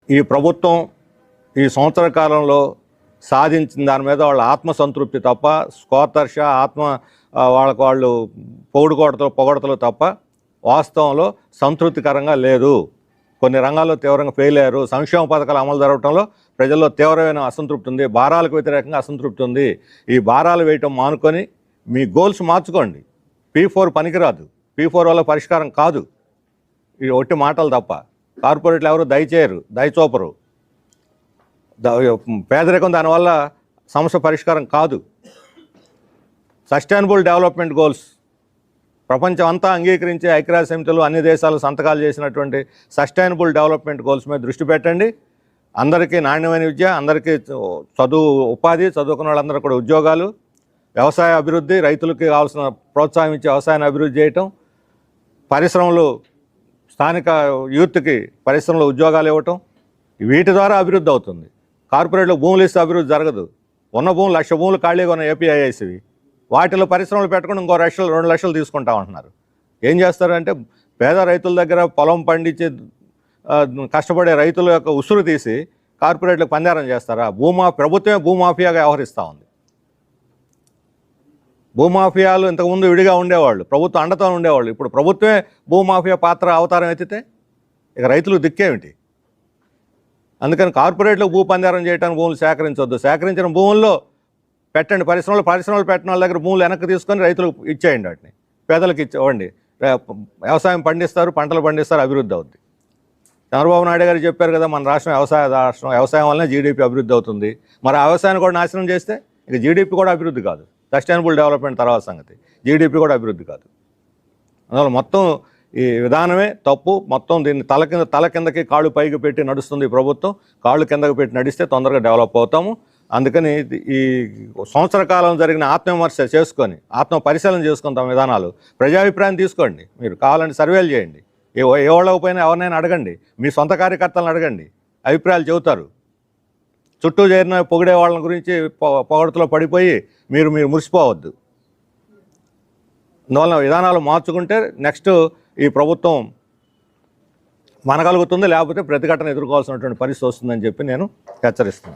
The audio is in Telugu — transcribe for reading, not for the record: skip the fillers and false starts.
ఈ ప్రభుత్వం ఈ సంవత్సర కాలంలో సాధించిన దాని మీద వాళ్ళ ఆత్మసంతృప్తి తప్ప, స్కోతర్ష వాళ్ళకు వాళ్ళు పొగడతలు తప్ప వాస్తవంలో సంతృప్తికరంగా లేదు. కొన్ని రంగాల్లో తీవ్రంగా ఫెయిల్ అయ్యారు. సంక్షేమ పథకాలు అమలు జరగడంలో ప్రజల్లో తీవ్రమైన అసంతృప్తి ఉంది. భారాలకు వ్యతిరేకంగా అసంతృప్తి ఉంది. ఈ భారాలు వేయటం మానుకొని మీ గోల్స్ మార్చుకోండి. P4 పనికిరాదు. P4 వల్ల పరిష్కారం కాదు. ఇది ఒట్టి మాటలు తప్ప. కార్పొరేట్లు ఎవరు దయచూపరు. పేదరికం దానివల్ల సమస్య పరిష్కారం కాదు. సస్టైనబుల్ డెవలప్మెంట్ గోల్స్ ప్రపంచం అంతా అంగీకరించే ఐక్యరాజ్య సమితిలో అన్ని దేశాలు సంతకాలు చేసినటువంటి సస్టైనబుల్ డెవలప్మెంట్ గోల్స్ మీద దృష్టి పెట్టండి. అందరికీ నాణ్యమైన విద్య, అందరికీ ఉపాధి, చదువుకున్న వాళ్ళందరూ కూడా ఉద్యోగాలు, వ్యవసాయ అభివృద్ధి, రైతులకి కావాల్సిన ప్రోత్సాహం ఇచ్చి వ్యవసాయాన్ని అభివృద్ధి చేయటం, పరిశ్రమలు, స్థానిక యూత్కి పరిశ్రమలో ఉద్యోగాలు ఇవ్వటం, వీటి ద్వారా అభివృద్ధి అవుతుంది. కార్పొరేట్లో భూములు ఇస్తే అభివృద్ధి జరగదు. ఉన్న భూములు 1,00,000 భూములు ఖాళీగా ఉన్న ఏపీఐఐసివి, వాటిలో పరిశ్రమలు పెట్టుకుని ఇంకో 2 లక్షలు తీసుకుంటామంటున్నారు. ఏం చేస్తారంటే పేద రైతుల దగ్గర పొలం పండించి కష్టపడే రైతుల యొక్క ఉసురు తీసి కార్పొరేట్లకు పందారం చేస్తారా? ప్రభుత్వమే భూమాఫియాగా వ్యవహరిస్తూ ఉంది. భూమాఫియాలు ఇంతకుముందు విడిగా ఉండేవాళ్ళు, ప్రభుత్వం అండతో ఉండేవాళ్ళు. ఇప్పుడు ప్రభుత్వమే భూమాఫియా పాత్ర అవతారం ఎత్తితే ఇక రైతులు దిక్కేమిటి? అందుకని కార్పొరేట్లకు భూ పందారం చేయడానికి భూములు సేకరించవద్దు. సేకరించిన భూముల్లో పెట్టండి పరిశ్రమలు పెట్టిన వాళ్ళ దగ్గర భూములు వెనక్కి తీసుకొని రైతులకు ఇచ్చేయండి. వాటిని పేదలకు ఇవ్వండి. వ్యవసాయం పండిస్తారు, పంటలు పండిస్తారు, అభివృద్ధి అవుద్ది. చంద్రబాబు నాయుడు గారు చెప్పారు కదా, మన రాష్ట్రం వ్యవసాయం వల్లనే జీడీపీ అభివృద్ధి అవుతుంది. మరి ఆ వ్యవసాయాన్ని కూడా నాశనం చేస్తే ఇక జీడీపీ కూడా అభివృద్ధి కాదు. సస్టైనబుల్ డెవలప్మెంట్ తర్వాత సంగతి, జీడీపీ కూడా అభివృద్ధి కాదు. అందువల్ల మొత్తం ఈ విధానమే తప్పు. మొత్తం దీన్ని తల కిందకి కాళ్ళు పైకి పెట్టి నడుస్తుంది ప్రభుత్వం. కాళ్ళు కిందకి పెట్టి నడిస్తే తొందరగా డెవలప్ అవుతాము. అందుకని ఈ సంవత్సర కాలం జరిగిన ఆత్మవిమర్శ చేసుకొని, ఆత్మ పరిశీలన చేసుకుని తమ విధానాలు ప్రజాభిప్రాయం తీసుకోండి. మీరు కావాలంటే సర్వేలు చేయండి. ఎవళ్ళకపోయినా ఎవరినైనా అడగండి, మీ సొంత కార్యకర్తలను అడగండి, అభిప్రాయాలు చెబుతారు. చుట్టూ చేరిన పొగిడే వాళ్ళ గురించి పొగడతలో పడిపోయి మీరు మురిసిపోవద్దు. అందువల్ల విధానాలు మార్చుకుంటే నెక్స్ట్ ఈ ప్రభుత్వం మనగలుగుతుంది, లేకపోతే ప్రతిఘటన ఎదుర్కోవాల్సినటువంటి పరిస్థితి వస్తుందని చెప్పి నేను హెచ్చరిస్తున్నాను.